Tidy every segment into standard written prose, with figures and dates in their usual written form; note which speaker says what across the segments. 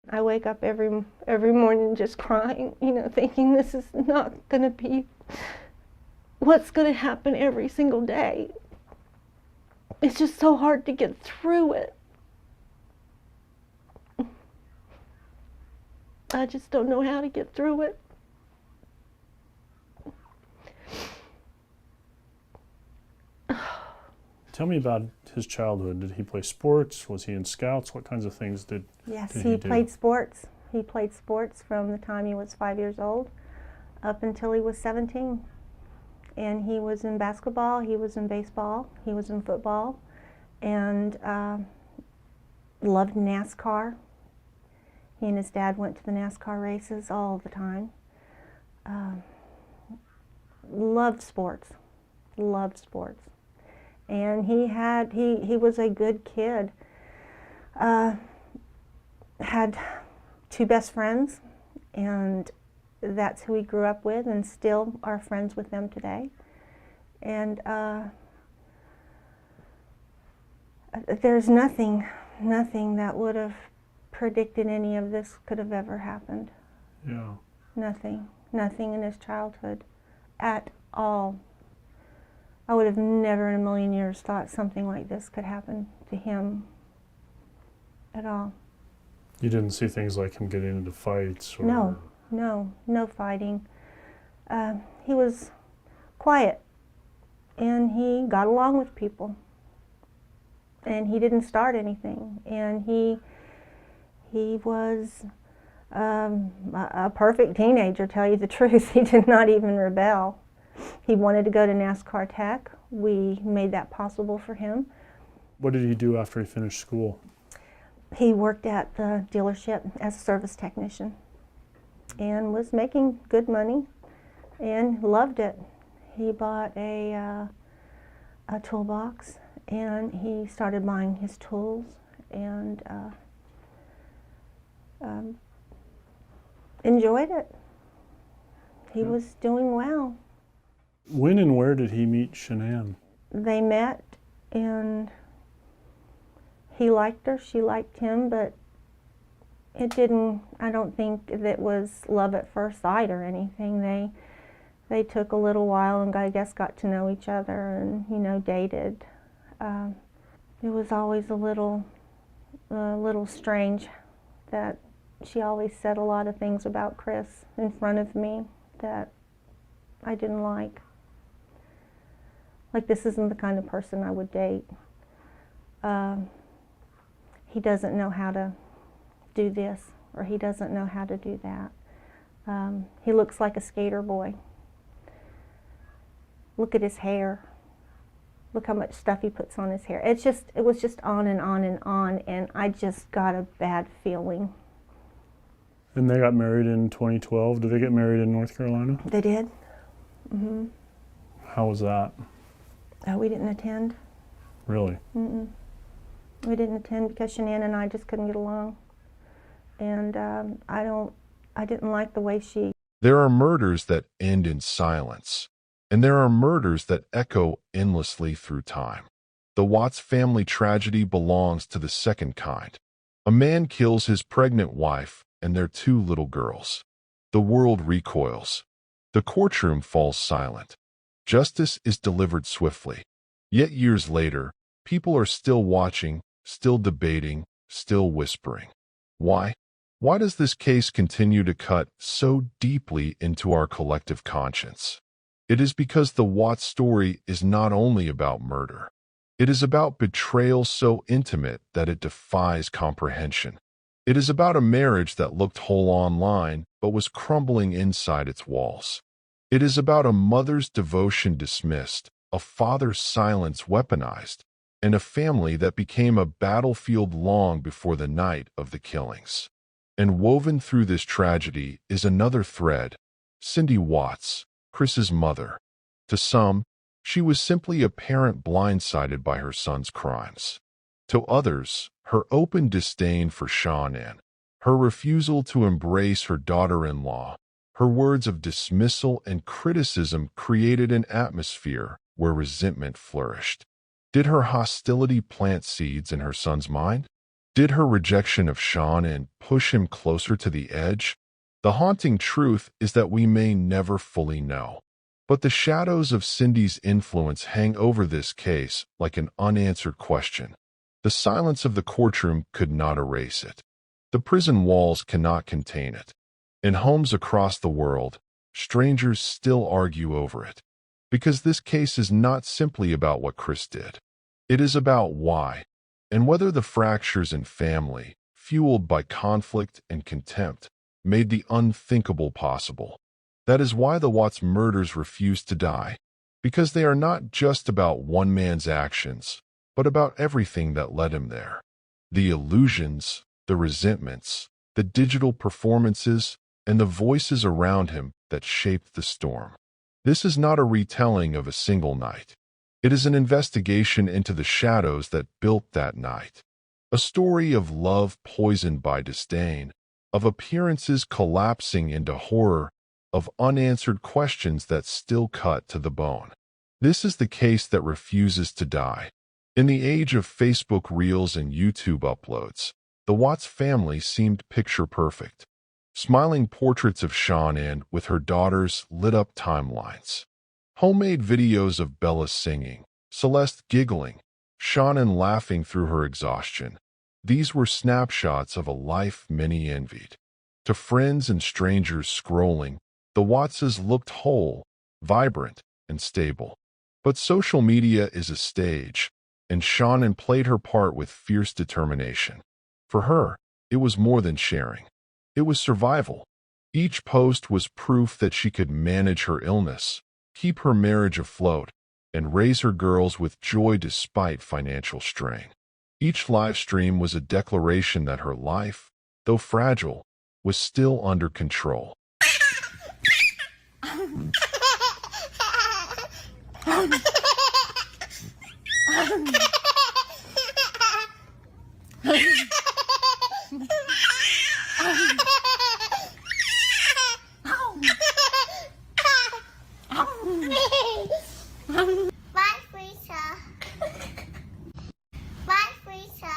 Speaker 1: I wake up every morning just crying, thinking this is not going to be what's going to happen every single day. It's just so hard to get through it. I just don't know how to get through it.
Speaker 2: Tell me about his childhood. Did he play sports? Was he in scouts? What kinds of things did
Speaker 1: Yes,
Speaker 2: he
Speaker 1: he
Speaker 2: do?
Speaker 1: played sports. He played sports from the time he was 5 years old up until he was 17. And he was in basketball, he was in baseball, he was in football, and loved NASCAR. He and his dad went to the NASCAR races all the time. Loved sports, loved sports. And he was a good kid. Had two best friends, and that's who he grew up with, and still are friends with them today. And there's nothing that would have predicted any of this could have ever happened.
Speaker 2: Yeah.
Speaker 1: Nothing in his childhood at all. I would have never in a million years thought something like this could happen to him at all.
Speaker 2: You didn't see things like him getting into fights? Or...
Speaker 1: No fighting. He was quiet, and he got along with people, and he didn't start anything, and he was a perfect teenager, tell you the truth. He did not even rebel. He wanted to go to NASCAR Tech. We made that possible for him.
Speaker 2: What did he do after he finished school?
Speaker 1: He worked at the dealership as a service technician and was making good money and loved it. He bought a toolbox, and he started buying his tools, and enjoyed it. He was doing well.
Speaker 2: When and where did he meet Shanann?
Speaker 1: They met, and he liked her, she liked him, but it didn't, I don't think it was love at first sight or anything. They took a little while and I guess got to know each other and, dated. It was always a little strange that she always said a lot of things about Chris in front of me that I didn't like. Like, this isn't the kind of person I would date. He doesn't know how to do this, or he doesn't know how to do that. He looks like a skater boy. Look at his hair. Look how much stuff he puts on his hair. It was just on and on and on, and I just got a bad feeling.
Speaker 2: And they got married in 2012. Did they get married in North Carolina?
Speaker 1: They did. Mm-hmm.
Speaker 2: How was that?
Speaker 1: Oh, we didn't attend.
Speaker 2: Really?
Speaker 1: Mm-mm. We didn't attend because Shanann and I just couldn't get along. And I didn't like the way she...
Speaker 3: There are murders that end in silence, and there are murders that echo endlessly through time. The Watts family tragedy belongs to the second kind. A man kills his pregnant wife and their two little girls. The world recoils. The courtroom falls silent. Justice is delivered swiftly. Yet years later, people are still watching, still debating, still whispering. Why? Why does this case continue to cut so deeply into our collective conscience? It is because the Watts story is not only about murder. It is about betrayal so intimate that it defies comprehension. It is about a marriage that looked whole online but was crumbling inside its walls. It is about a mother's devotion dismissed, a father's silence weaponized, and a family that became a battlefield long before the night of the killings. And woven through this tragedy is another thread: Cindy Watts, Chris's mother. To some, she was simply a parent blindsided by her son's crimes. To others, her open disdain for Shanann, her refusal to embrace her daughter-in-law, her words of dismissal and criticism created an atmosphere where resentment flourished. Did her hostility plant seeds in her son's mind? Did her rejection of Shanann push him closer to the edge? The haunting truth is that we may never fully know. But the shadows of Cindy's influence hang over this case like an unanswered question. The silence of the courtroom could not erase it. The prison walls cannot contain it. In homes across the world, strangers still argue over it. Because this case is not simply about what Chris did. It is about why, and whether the fractures in family, fueled by conflict and contempt, made the unthinkable possible. That is why the Watts murders refuse to die, because they are not just about one man's actions, but about everything that led him there. The illusions, the resentments, the digital performances, and the voices around him that shaped the storm. This is not a retelling of a single night. It is an investigation into the shadows that built that night. A story of love poisoned by disdain, of appearances collapsing into horror, of unanswered questions that still cut to the bone. This is the case that refuses to die. In the age of Facebook Reels and YouTube uploads, the Watts family seemed picture-perfect. Smiling portraits of Shanann with her daughters lit up timelines. Homemade videos of Bella singing, Celeste giggling, Shanann laughing through her exhaustion. These were snapshots of a life many envied. To friends and strangers scrolling, the Wattses looked whole, vibrant, and stable. But social media is a stage, and Shanann played her part with fierce determination. For her, it was more than sharing. It was survival. Each post was proof that she could manage her illness, keep her marriage afloat, and raise her girls with joy despite financial strain. Each live stream was a declaration that her life, though fragile, was still under control.
Speaker 4: Bye, Frisa. Bye, Frisa.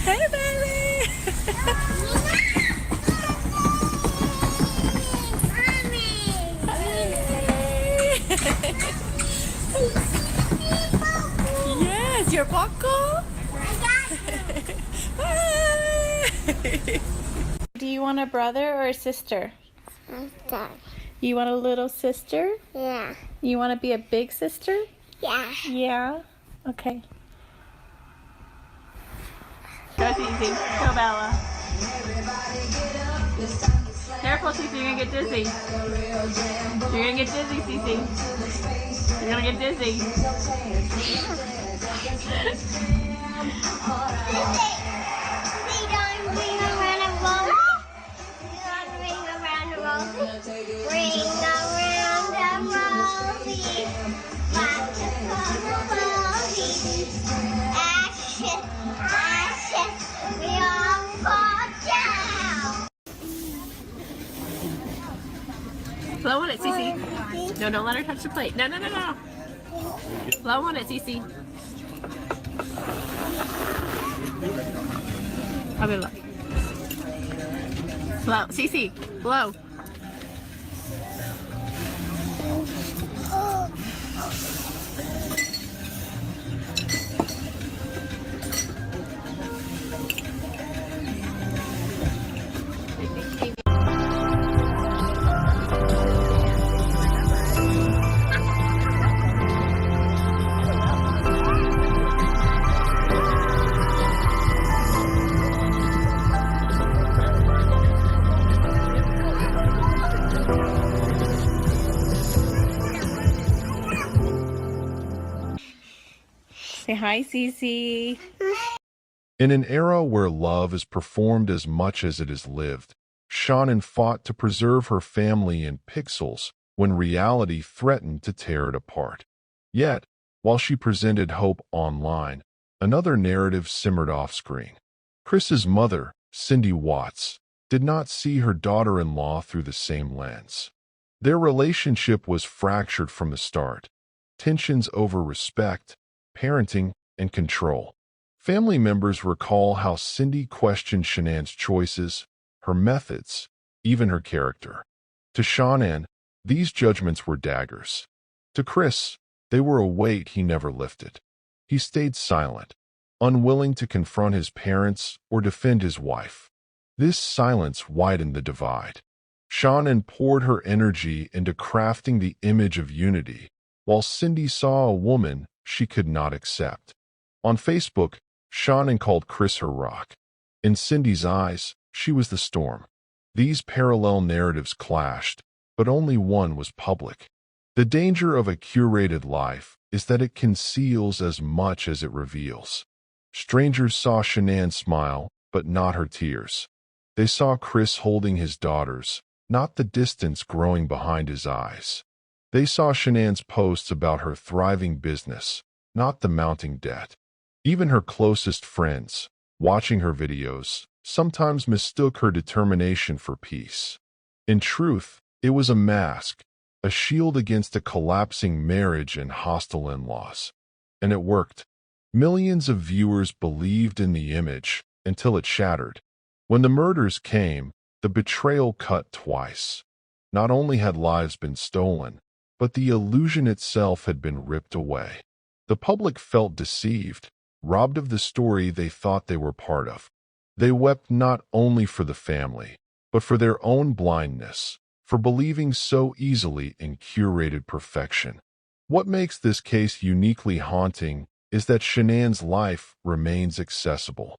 Speaker 5: Hey, baby! Yes, your Paco. Hi. Do you want a brother or a sister? You want a little sister?
Speaker 4: Yeah.
Speaker 5: You want to be a big sister?
Speaker 4: Yeah.
Speaker 5: Yeah. Okay. Go, Cece. Go, Bella. Careful, Cece. You're gonna get dizzy. You're gonna get dizzy, Cece. You're gonna get dizzy.
Speaker 4: We don't ring around a rosy. We don't ring around a rosy. Ring around a rosy. Lots of rosy. Action, action. We all fall down.
Speaker 5: Blow on it, Cece. No, don't let her touch the plate. No, no, no, no. Blow on it, Cece. I mean, look. Blow. Cece, blow. Say hi, Cece.
Speaker 3: In an era where love is performed as much as it is lived, Shanann fought to preserve her family in pixels when reality threatened to tear it apart. Yet, while she presented hope online, another narrative simmered off-screen. Chris's mother, Cindy Watts, did not see her daughter-in-law through the same lens. Their relationship was fractured from the start. Tensions over respect, parenting, and control. Family members recall how Cindy questioned Shanann's choices, her methods, even her character. To Shanann, these judgments were daggers. To Chris, they were a weight he never lifted. He stayed silent, unwilling to confront his parents or defend his wife. This silence widened the divide. Shanann poured her energy into crafting the image of unity, while Cindy saw a woman she could not accept. On Facebook, Shanann called Chris her rock. In Cindy's eyes, she was the storm. These parallel narratives clashed, but only one was public. The danger of a curated life is that it conceals as much as it reveals. Strangers saw Shanann smile, but not her tears. They saw Chris holding his daughters, not the distance growing behind his eyes. They saw Shanann's posts about her thriving business, not the mounting debt. Even her closest friends, watching her videos, sometimes mistook her determination for peace. In truth, it was a mask, a shield against a collapsing marriage and hostile in-laws. And it worked. Millions of viewers believed in the image until it shattered. When the murders came, the betrayal cut twice. Not only had lives been stolen, but the illusion itself had been ripped away. The public felt deceived, robbed of the story they thought they were part of. They wept not only for the family, but for their own blindness, for believing so easily in curated perfection. What makes this case uniquely haunting is that Shanann's life remains accessible.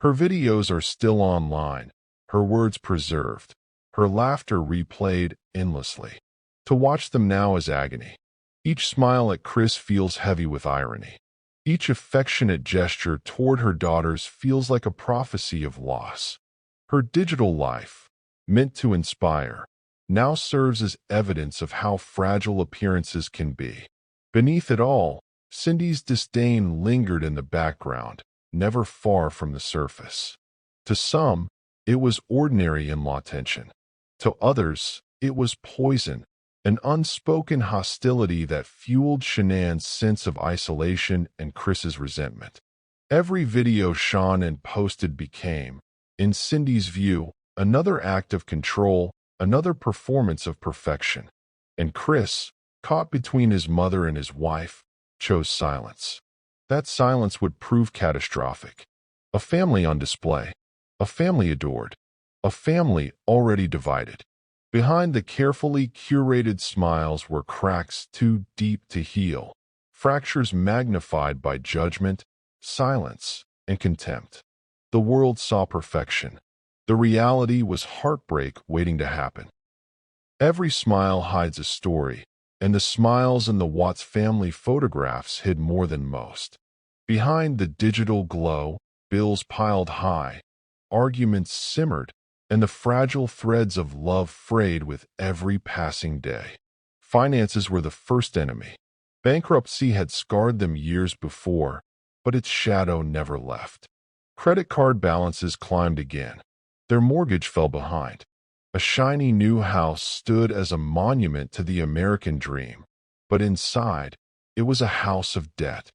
Speaker 3: Her videos are still online, her words preserved, her laughter replayed endlessly. To watch them now is agony. Each smile at Chris feels heavy with irony. Each affectionate gesture toward her daughters feels like a prophecy of loss. Her digital life, meant to inspire, now serves as evidence of how fragile appearances can be. Beneath it all, Cindy's disdain lingered in the background, never far from the surface. To some, it was ordinary in-law tension. To others, it was poison, an unspoken hostility that fueled Shanann's sense of isolation and Chris's resentment. Every video Shanann posted became, in Cindy's view, another act of control, another performance of perfection. And Chris, caught between his mother and his wife, chose silence. That silence would prove catastrophic. A family on display. A family adored. A family already divided. Behind the carefully curated smiles were cracks too deep to heal, fractures magnified by judgment, silence, and contempt. The world saw perfection. The reality was heartbreak waiting to happen. Every smile hides a story, and the smiles in the Watts family photographs hid more than most. Behind the digital glow, bills piled high, arguments simmered, and the fragile threads of love frayed with every passing day. Finances were the first enemy. Bankruptcy had scarred them years before, but its shadow never left. Credit card balances climbed again. Their mortgage fell behind. A shiny new house stood as a monument to the American dream, but inside, it was a house of debt.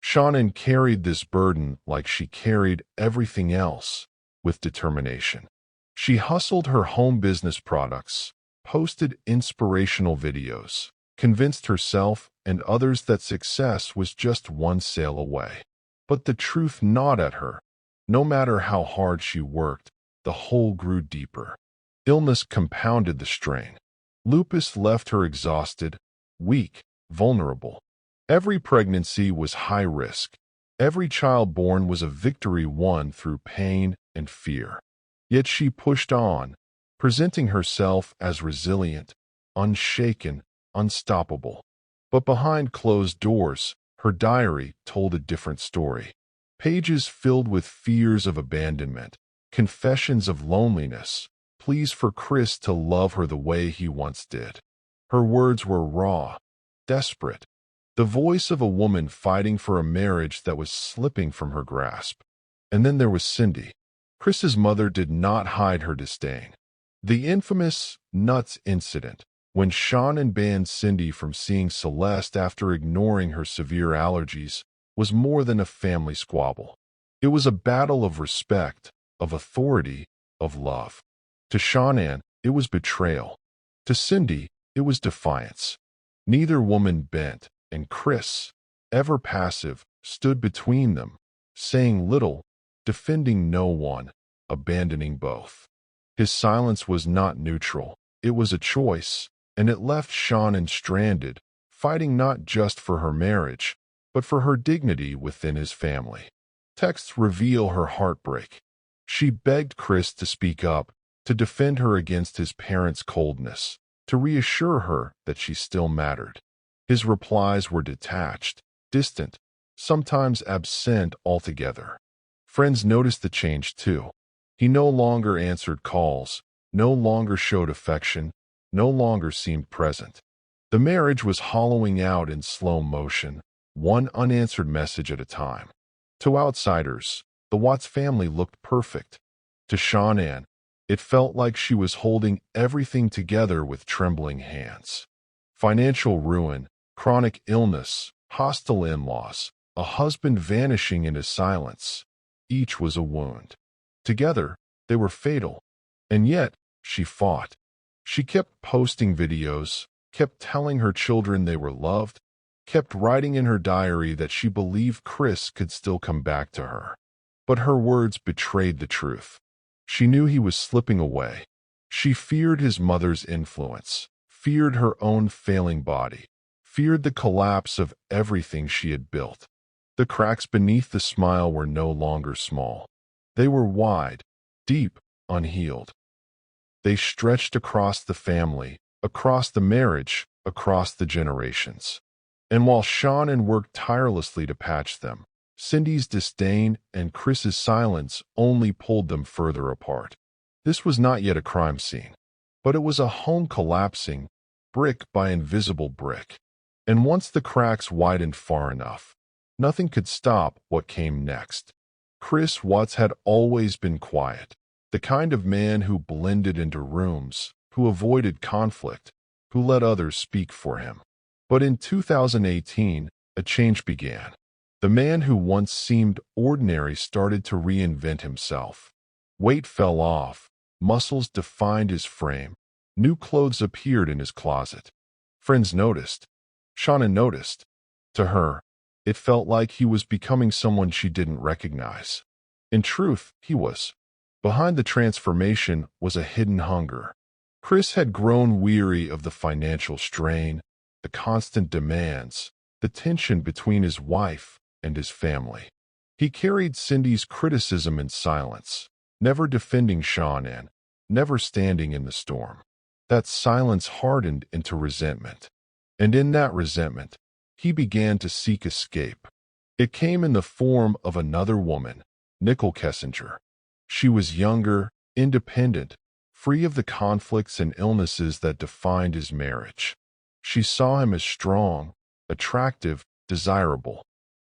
Speaker 3: Shanann carried this burden like she carried everything else, with determination. She hustled her home business products, posted inspirational videos, convinced herself and others that success was just one sale away. But the truth gnawed at her. No matter how hard she worked, the hole grew deeper. Illness compounded the strain. Lupus left her exhausted, weak, vulnerable. Every pregnancy was high risk. Every child born was a victory won through pain and fear. Yet she pushed on, presenting herself as resilient, unshaken, unstoppable. But behind closed doors, her diary told a different story. Pages filled with fears of abandonment, confessions of loneliness, pleas for Chris to love her the way he once did. Her words were raw, desperate, the voice of a woman fighting for a marriage that was slipping from her grasp. And then there was Cindy. Chris's mother did not hide her disdain. The infamous nuts incident, when Shanann banned Cindy from seeing Celeste after ignoring her severe allergies, was more than a family squabble. It was a battle of respect, of authority, of love. To Shanann, it was betrayal. To Cindy, it was defiance. Neither woman bent, and Chris, ever passive, stood between them, saying little, defending no one, abandoning both. His silence was not neutral. It was a choice, and it left Shanann stranded, fighting not just for her marriage, but for her dignity within his family. Texts reveal her heartbreak. She begged Chris to speak up, to defend her against his parents' coldness, to reassure her that she still mattered. His replies were detached, distant, sometimes absent altogether. Friends noticed the change too. He no longer answered calls, no longer showed affection, no longer seemed present. The marriage was hollowing out in slow motion, one unanswered message at a time. To outsiders, the Watts family looked perfect. To Shanann, it felt like she was holding everything together with trembling hands. Financial ruin, chronic illness, hostile in-laws, a husband vanishing into silence. Each was a wound. Together, they were fatal. And yet, she fought. She kept posting videos, kept telling her children they were loved, kept writing in her diary that she believed Chris could still come back to her. But her words betrayed the truth. She knew he was slipping away. She feared his mother's influence, feared her own failing body, feared the collapse of everything she had built. The cracks beneath the smile were no longer small. They were wide, deep, unhealed. They stretched across the family, across the marriage, across the generations. And while Shanann worked tirelessly to patch them, Cindy's disdain and Chris's silence only pulled them further apart. This was not yet a crime scene, but it was a home collapsing, brick by invisible brick. And once the cracks widened far enough, nothing could stop what came next. Chris Watts had always been quiet, the kind of man who blended into rooms, who avoided conflict, who let others speak for him. But in 2018, a change began. The man who once seemed ordinary started to reinvent himself. Weight fell off, muscles defined his frame, new clothes appeared in his closet. Friends noticed. Shanann noticed. To her, it felt like he was becoming someone she didn't recognize. In truth, he was. Behind the transformation was a hidden hunger. Chris had grown weary of the financial strain, the constant demands, the tension between his wife and his family. He carried Cindy's criticism in silence, never defending Shanann, never standing in the storm. That silence hardened into resentment. And in that resentment, he began to seek escape. It came in the form of another woman, Nicole Kessinger. She was younger, independent, free of the conflicts and illnesses that defined his marriage. She saw him as strong, attractive, desirable.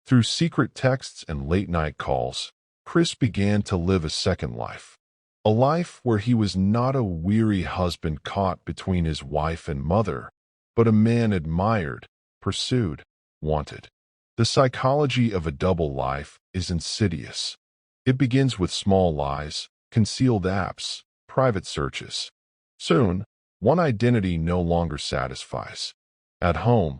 Speaker 3: Through secret texts and late-night calls, Chris began to live a second life. A life where he was not a weary husband caught between his wife and mother, but a man admired, pursued, wanted. The psychology of a double life is insidious. It begins with small lies, concealed apps, private searches. Soon, one identity no longer satisfies. At home,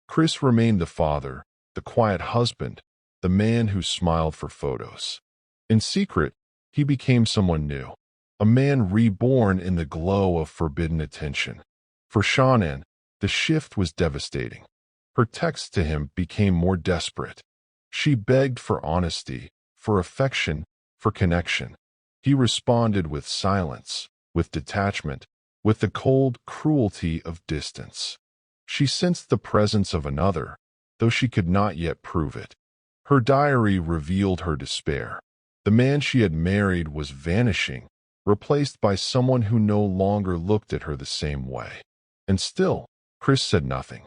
Speaker 3: Chris remained the father, the quiet husband, the man who smiled for photos. In secret, he became someone new, a man reborn in the glow of forbidden attention. For Shanann, the shift was devastating. Her texts to him became more desperate. She begged for honesty, for affection, for connection. He responded with silence, with detachment, with the cold cruelty of distance. She sensed the presence of another, though she could not yet prove it. Her diary revealed her despair. The man she had married was vanishing, replaced by someone who no longer looked at her the same way. And still, Chris said nothing.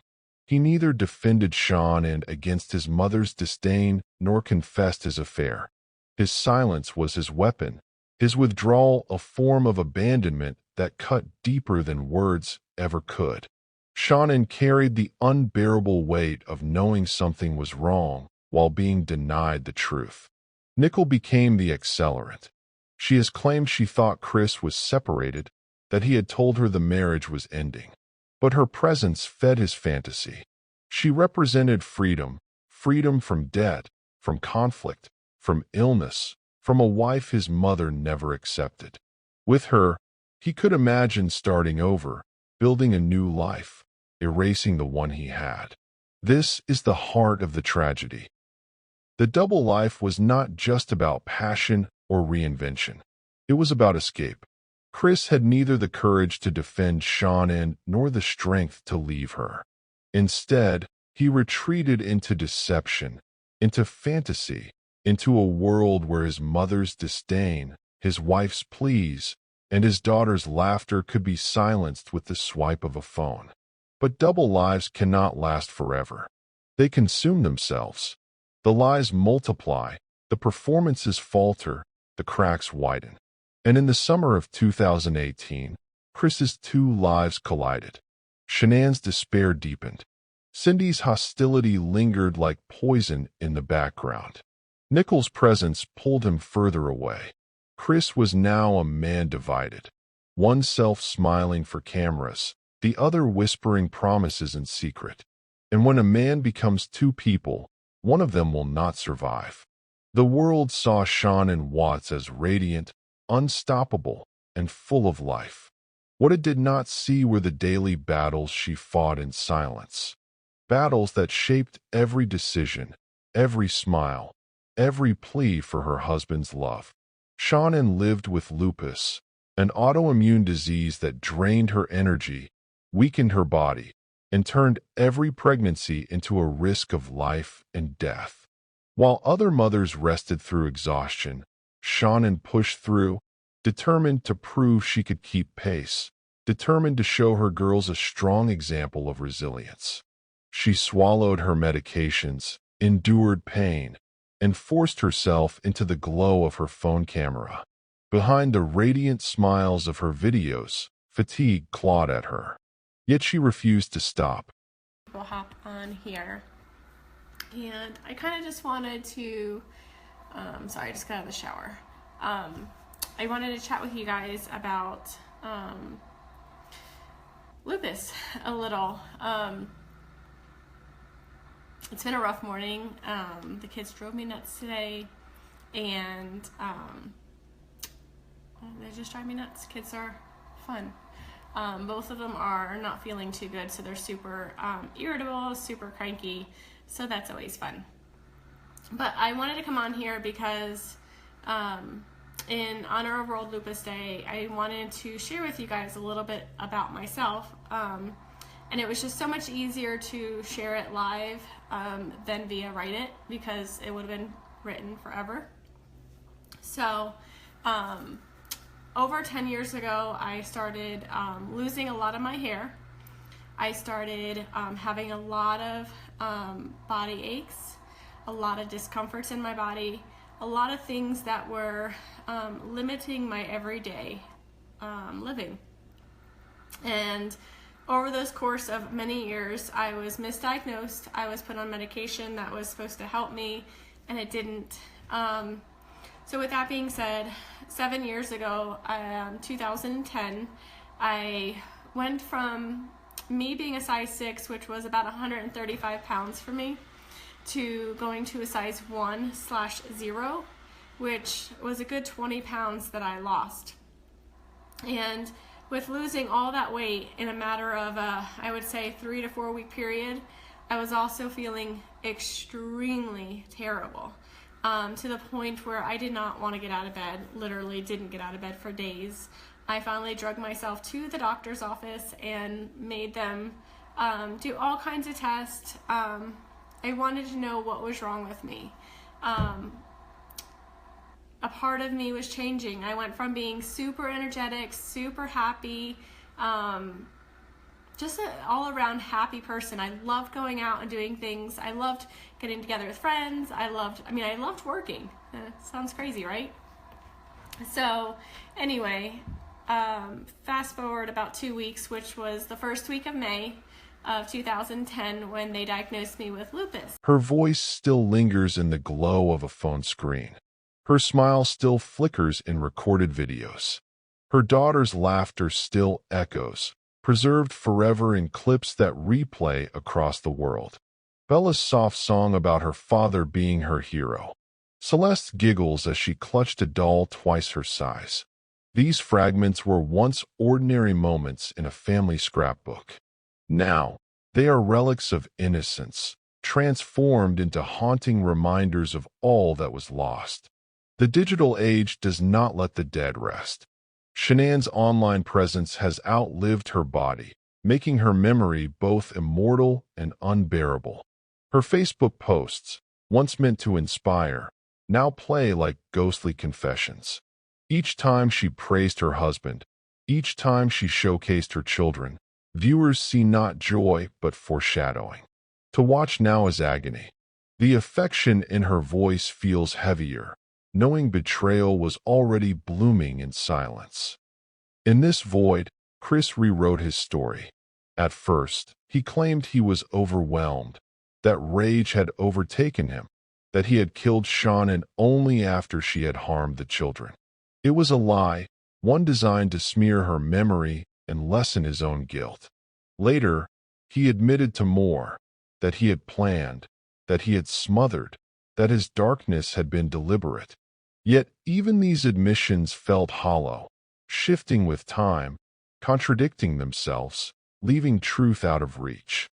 Speaker 3: He neither defended Shanann against his mother's disdain nor confessed his affair. His silence was his weapon, his withdrawal a form of abandonment that cut deeper than words ever could. Shanann carried the unbearable weight of knowing something was wrong while being denied the truth. Nickel became the accelerant. She has claimed she thought Chris was separated, that he had told her the marriage was ending. But her presence fed his fantasy. She represented freedom, freedom from debt, from conflict, from illness, from a wife his mother never accepted. With her, he could imagine starting over, building a new life, erasing the one he had. This is the heart of the tragedy. The double life was not just about passion or reinvention. It was about escape. Chris had neither the courage to defend Shanann nor the strength to leave her. Instead, he retreated into deception, into fantasy, into a world where his mother's disdain, his wife's pleas, and his daughter's laughter could be silenced with the swipe of a phone. But double lives cannot last forever. They consume themselves. The lies multiply, the performances falter, the cracks widen. And in the summer of 2018, Chris's two lives collided. Shanann's despair deepened. Cindy's hostility lingered like poison in the background. Nickel's presence pulled him further away. Chris was now a man divided, one self smiling for cameras, the other whispering promises in secret. And when a man becomes two people, one of them will not survive. The world saw Shanann Watts as radiant, unstoppable, and full of life. What it did not see were the daily battles she fought in silence. Battles that shaped every decision, every smile, every plea for her husband's love. Shanann lived with lupus, an autoimmune disease that drained her energy, weakened her body, and turned every pregnancy into a risk of life and death. While other mothers rested through exhaustion, Shanann pushed through, determined to prove she could keep pace, determined to show her girls a strong example of resilience. She swallowed her medications, endured pain, and forced herself into the glow of her phone camera. Behind the radiant smiles of her videos, fatigue clawed at her. Yet she refused to stop.
Speaker 6: We'll hop on here. And I kind of just wanted to, sorry, I just got out of the shower. I wanted to chat with you guys about lupus a little. It's been a rough morning. The kids drove me nuts today, and they just drive me nuts. Kids are fun. Both of them are not feeling too good, so they're super irritable, super cranky, so that's always fun. But I wanted to come on here because in honor of World Lupus Day, I wanted to share with you guys a little bit about myself. And it was just so much easier to share it live than via write it, because it would have been written forever. So over 10 years ago, I started losing a lot of my hair. I started having a lot of body aches, a lot of discomforts in my body, a lot of things that were limiting my everyday living. And over those course of many years, I was misdiagnosed. I was put on medication that was supposed to help me, and it didn't. So with that being said, 7 years ago, 2010, I went from me being a size 6, which was about 135 pounds for me, to going to a size 1/0, which was a good 20 pounds that I lost. And with losing all that weight in a matter of, I would say, 3 to 4 week period, I was also feeling extremely terrible, to the point where I did not want to get out of bed, literally didn't get out of bed for days. I finally drugged myself to the doctor's office and made them do all kinds of tests. I wanted to know what was wrong with me. A part of me was changing. I went from being super energetic, super happy, just an all-around happy person. I loved going out and doing things. I loved getting together with friends. I loved working. Sounds crazy, right? So anyway, fast forward about 2 weeks, which was the first week of May of 2010 when they diagnosed me with lupus.
Speaker 3: Her voice still lingers in the glow of a phone screen. Her smile still flickers in recorded videos. Her daughter's laughter still echoes, preserved forever in clips that replay across the world. Bella's soft song about her father being her hero. Celeste giggles as she clutched a doll twice her size. These fragments were once ordinary moments in a family scrapbook. Now, they are relics of innocence, transformed into haunting reminders of all that was lost. The digital age does not let the dead rest. Shanann's online presence has outlived her body, making her memory both immortal and unbearable. Her Facebook posts, once meant to inspire, now play like ghostly confessions. Each time she praised her husband, each time she showcased her children, viewers see not joy but foreshadowing. To watch now is agony. The affection in her voice feels heavier, knowing betrayal was already blooming in silence. In this void, Chris rewrote his story. At first, he claimed he was overwhelmed, that rage had overtaken him, that he had killed Shanann only after she had harmed the children. It was a lie, one designed to smear her memory and lessen his own guilt. Later, he admitted to more, that he had planned, that he had smothered, that his darkness had been deliberate. Yet even these admissions felt hollow, shifting with time, contradicting themselves, leaving truth out of reach.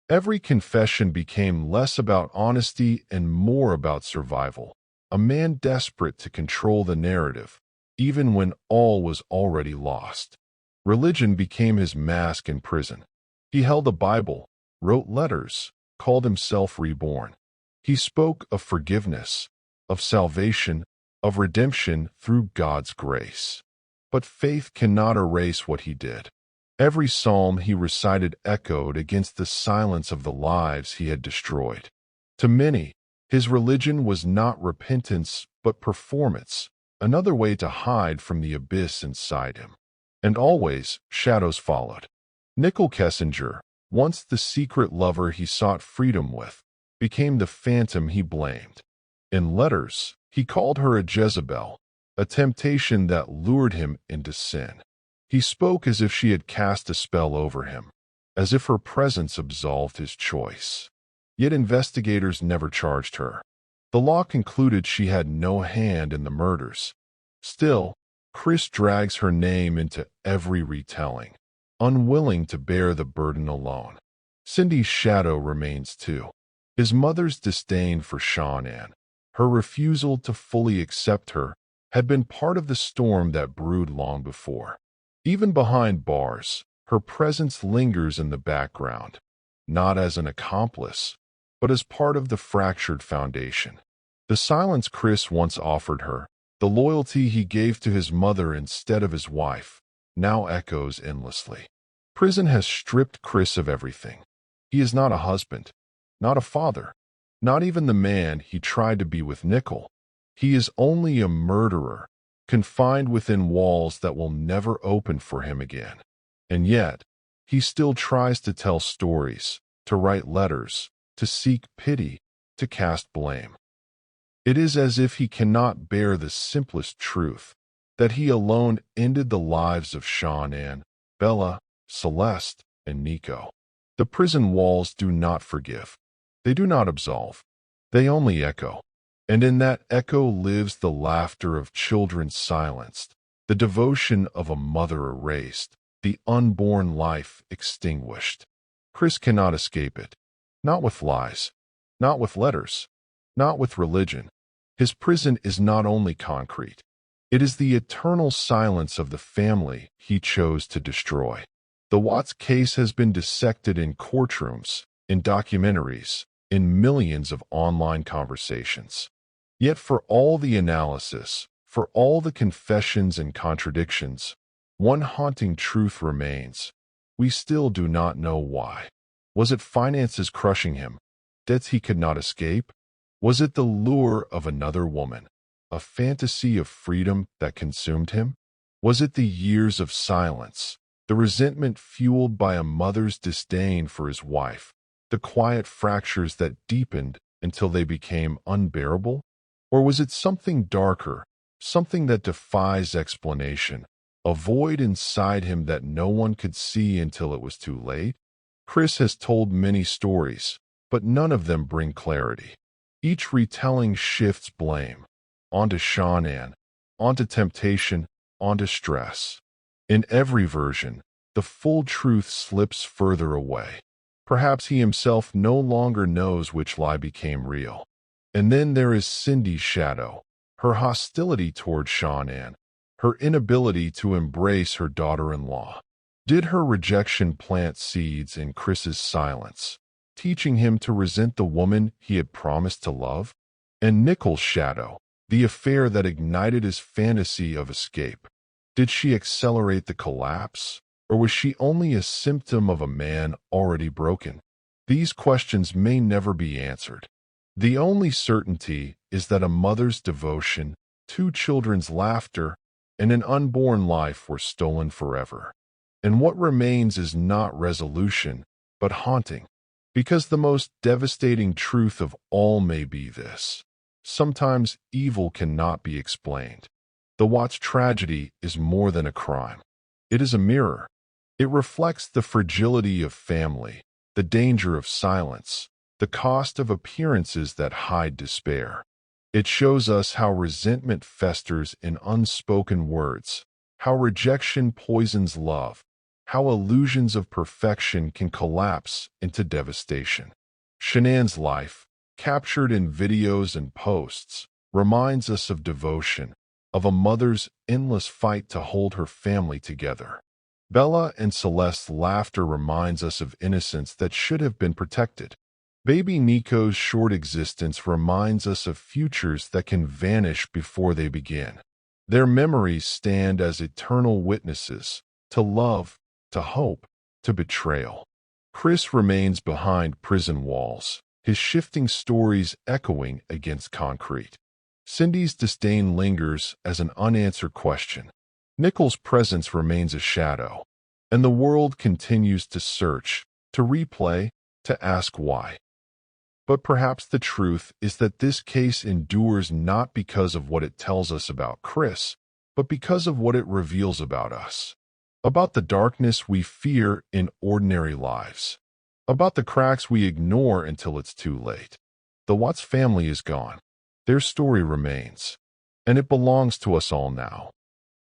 Speaker 3: Every confession became less about honesty and more about survival, a man desperate to control the narrative, even when all was already lost. Religion became his mask in prison. He held a Bible, wrote letters, called himself reborn. He spoke of forgiveness, of salvation, of redemption through God's grace. But faith cannot erase what he did. Every psalm he recited echoed against the silence of the lives he had destroyed. To many, his religion was not repentance but performance, another way to hide from the abyss inside him. And always, shadows followed. Nicole Kessinger, once the secret lover he sought freedom with, became the phantom he blamed. In letters, he called her a Jezebel, a temptation that lured him into sin. He spoke as if she had cast a spell over him, as if her presence absolved his choice. Yet investigators never charged her. The law concluded she had no hand in the murders. Still, Chris drags her name into every retelling, unwilling to bear the burden alone. Cindy's shadow remains too. His mother's disdain for Shanann, her refusal to fully accept her, had been part of the storm that brewed long before. Even behind bars, her presence lingers in the background, not as an accomplice, but as part of the fractured foundation. The silence Chris once offered her, the loyalty he gave to his mother instead of his wife, now echoes endlessly. Prison has stripped Chris of everything. He is not a husband, not a father, not even the man he tried to be with Nicole. He is only a murderer, confined within walls that will never open for him again. And yet, he still tries to tell stories, to write letters, to seek pity, to cast blame. It is as if he cannot bear the simplest truth, that he alone ended the lives of Shanann, Bella, Celeste, and Nico. The prison walls do not forgive. They do not absolve. They only echo. And in that echo lives the laughter of children silenced, the devotion of a mother erased, the unborn life extinguished. Chris cannot escape it. Not with lies, not with letters, not with religion. His prison is not only concrete. It is the eternal silence of the family he chose to destroy. The Watts case has been dissected in courtrooms, in documentaries, in millions of online conversations. Yet for all the analysis, for all the confessions and contradictions, one haunting truth remains. We still do not know why. Was it finances crushing him? Debts he could not escape? Was it the lure of another woman? a fantasy of freedom that consumed him? Was it the years of silence, the resentment fueled by a mother's disdain for his wife, the quiet fractures that deepened until they became unbearable? Or was it something darker, something that defies explanation, a void inside him that no one could see until it was too late? Chris has told many stories, but none of them bring clarity. Each retelling shifts blame onto Shanann, onto temptation, onto stress. In every version, the full truth slips further away. Perhaps he himself no longer knows which lie became real. And then there is Cindy's shadow, her hostility toward Shanann, her inability to embrace her daughter-in-law. Did her rejection plant seeds in Chris's silence, teaching him to resent the woman he had promised to love? And Nicole's shadow, the affair that ignited his fantasy of escape. Did she accelerate the collapse, or was she only a symptom of a man already broken? These questions may never be answered. The only certainty is that a mother's devotion, 2 children's laughter, and an unborn life were stolen forever. And what remains is not resolution, but haunting. Because the most devastating truth of all may be this: sometimes evil cannot be explained. The Watts tragedy is more than a crime. It is a mirror. It reflects the fragility of family, the danger of silence, the cost of appearances that hide despair. It shows us how resentment festers in unspoken words, how rejection poisons love, how illusions of perfection can collapse into devastation. Shanann's life, captured in videos and posts, reminds us of devotion, of a mother's endless fight to hold her family together. Bella and Celeste's laughter reminds us of innocence that should have been protected. Baby Nico's short existence reminds us of futures that can vanish before they begin. Their memories stand as eternal witnesses to love, to hope, to betrayal. Chris remains behind prison walls, his shifting stories echoing against concrete. Cindy's disdain lingers as an unanswered question. Nicole's presence remains a shadow, and the world continues to search, to replay, to ask why. But perhaps the truth is that this case endures not because of what it tells us about Chris, but because of what it reveals about us. About the darkness we fear in ordinary lives. About the cracks we ignore until it's too late. The Watts family is gone. Their story remains. And it belongs to us all now.